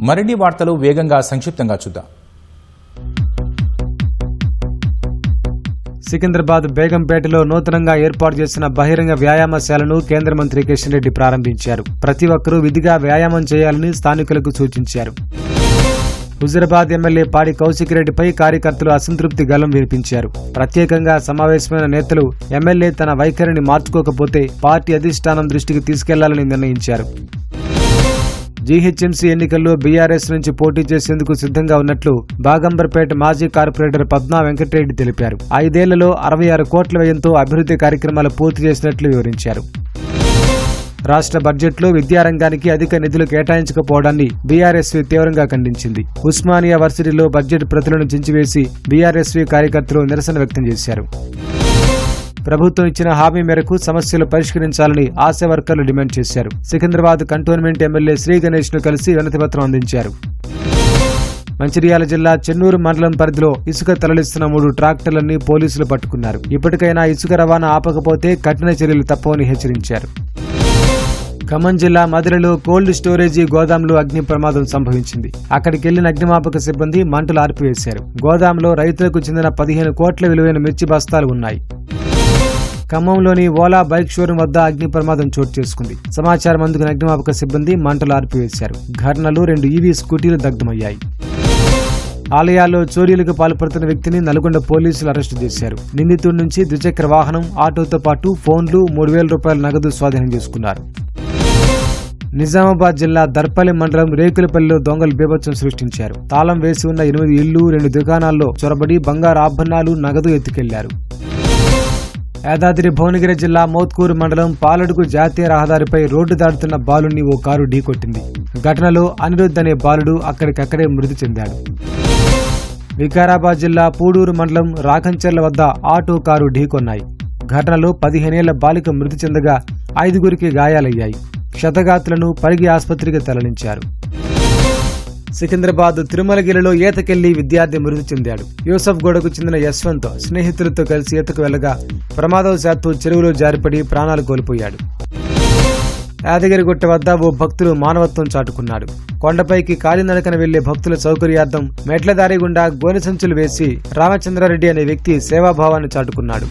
మరిన్ని వార్తలు వేగంగా సంక్షిప్తంగా చూద్దాం. సికింద్రాబాద్ బేగంపేటలో నూతనంగా ఏర్పాటు చేసిన బహిరంగ వ్యాయామశాలను కేంద్ర మంత్రి కిషన్ రెడ్డి ప్రారంభించారు. ప్రతి ఒక్కరూ విధిగా వ్యాయామం చేయాలని స్థానికులకు సూచించారు. హుజూరాబాద్ ఎమ్మెల్యే పాడి కౌశిక్ రెడ్డిపై కార్యకర్తలు అసంతృప్తి గళం వినిపించారు. ప్రత్యేకంగా సమావేశమైన నేతలు ఎమ్మెల్యే తన వైఖరిని మార్చుకోకపోతే పార్టీ అధిష్టానం దృష్టికి తీసుకెళ్లాలని నిర్ణయించారు. జీహెచ్ఎంసీ ఎన్నికల్లో బీఆర్ఎస్ నుంచి పోటీ చేసేందుకు సిద్ధంగా ఉన్నట్లు బాగంబర్పేట మాజీ కార్పొరేటర్ పద్మా వెంకటరెడ్డి తెలిపారు. 5 ఏళ్లలో 66 కోట్ల వ్యయంతో అభివృద్ధి కార్యక్రమాలు పూర్తి చేసినట్లు వివరించారు. రాష్ట్ర బడ్జెట్లో విద్యారంగానికి అధిక నిధులు కేటాయించకపోవడాన్ని బీఆర్ఎస్వీ తీవ్రంగా ఖండించింది. ఉస్మానియా వర్సిటీలో బడ్జెట్ ప్రతులను చించివేసి బీఆర్ఎస్వీ కార్యకర్తలు నిరసన వ్యక్తం చేశారు. ప్రభుత్వం ఇచ్చిన హామీ మేరకు సమస్యలు పరిష్కరించాలని ఆశా వర్కర్లు డిమాండ్ చేశారు. సికింద్రాబాద్ కంటోన్మెంట్ ఎమ్మెల్యే శ్రీ గణేష్ ను కలిసి వినతిపత్రం అందించారు. మంచిర్యాల జిల్లా చెన్నూరు మండలం పరిధిలో ఇసుక తరలిస్తున్న 3 ట్రాక్టర్లన్నీ పోలీసులు పట్టుకున్నారు. ఇప్పటికైనా ఇసుక రవాణా ఆపకపోతే కఠిన చర్యలు తప్పవని హెచ్చరించారు. ఖమ్మం జిల్లా మదిరలో కోల్డ్ స్టోరేజీ గోదాంలో అగ్ని ప్రమాదం సంభవించింది. అక్కడికెళ్లిన అగ్నిమాపక సిబ్బంది మంటలు ఆర్పివేశారు. గోదాంలో రైతులకు చెందిన 15 కోట్ల విలువైన మిర్చి బస్తాలు ఉన్నాయి. ఖమ్మంలోని ఓలా బైక్ షోరూం వద్ద అగ్ని ప్రమాదం చోటు చేసుకుంది. సమాచారం అందుకున్న అగ్నిమాపక సిబ్బంది మంటలు ఆర్పివేశారు. ఘటనలో 2 ఈవీ స్కూటీలు దగ్ధమయ్యాయి. ఆలయాల్లో చోరీలకు పాల్పడుతున్న వ్యక్తిని నల్గొండ పోలీసులు అరెస్టు చేశారు. నిందితుడి నుంచి ద్విచక్ర వాహనం, ఆటోతో పాటు ఫోన్లు, 3,000 రూపాయల నగదు స్వాధీనం చేసుకున్నారు. నిజామాబాద్ జిల్లా దర్పల్లి మండలం రేకులపల్లిలో దొంగలు బీభత్సం సృష్టించారు. తాళం వేసి ఉన్న 8 ఇళ్లు, 2 దుకాణాల్లో చొరబడి బంగారు ఆభరణాలు, నగదు ఎత్తుకెళ్లారు. యాదాద్రి భువనగిరి జిల్లా మోత్కూరు మండలం పాలడుగు జాతీయ రహదారిపై రోడ్డు దాటుతున్న బాలుని ఓ కారు ఢీకొట్టింది. ఘటనలో అనిరుద్ధ్ అనే బాలుడు అక్కడికక్కడే మృతి చెందాడు. వికారాబాద్ జిల్లా పూడూరు మండలం రాకంచెర్ల వద్ద ఆటో కారు ఢీకొన్నాయి. ఘటనలో 15 ఏళ్ల బాలిక మృతి చెందగా 5గురికి గాయాలయ్యాయి. క్షతగాత్రులను పరిగి ఆసుపత్రికి తరలించారు. సికింద్రాబాద్ తిరుమలగిరిలో ఈతకెళ్లి విద్యార్థి మృతి చెందాడు. యూసఫ్గూడకు చెందిన యశ్వంత్ స్నేహితులతో కలిసి ఈతకు వెళ్లగా ప్రమాదవశాత్తు చెరువులో జారిపడి ప్రాణాలు కోల్పోయాడు. యాదగిరిగుట్ట వద్ద ఓ భక్తులు మానవత్వం చాటుకున్నాడు. కొండపైకి కాలినడకన వెళ్లే భక్తుల సౌకర్యార్థం మెట్ల దారి గుండా గోనె సంచులు వేసి రామచంద్రారెడ్డి అనే వ్యక్తి సేవాభావాన్ని చాటుకున్నాడు.